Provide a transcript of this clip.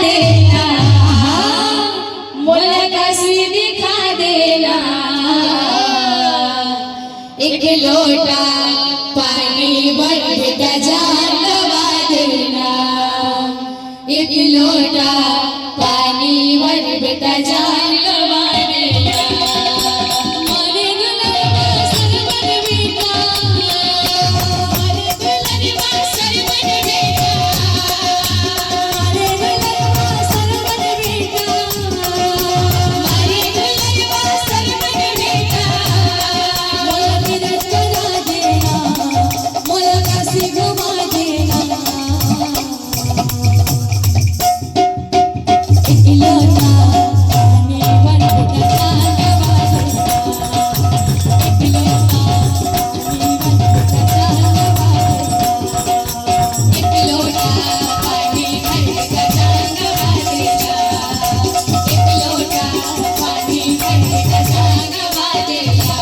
देना मुल्क दिखा देना एक लोटा पानी भर के जान गवा देना एक लोटा पानी भर के जान गवा देना मारे दुल्हनवा सरवन बेटा मारे दुल्हनवा सरवन बेटा मारे दुल्हनवा सरवन बेटा मारे दुल्हनवा सरवन बेटा मोला तीरथ करा देना मोला काशी घुमा देना एक लोटा पानी भर के जान गवा देना एक लोटा पानी भर के जान गवा देना एक लोटा पानी भर के जान गवा देना एक लोटा पानी भर के जान गवा देना।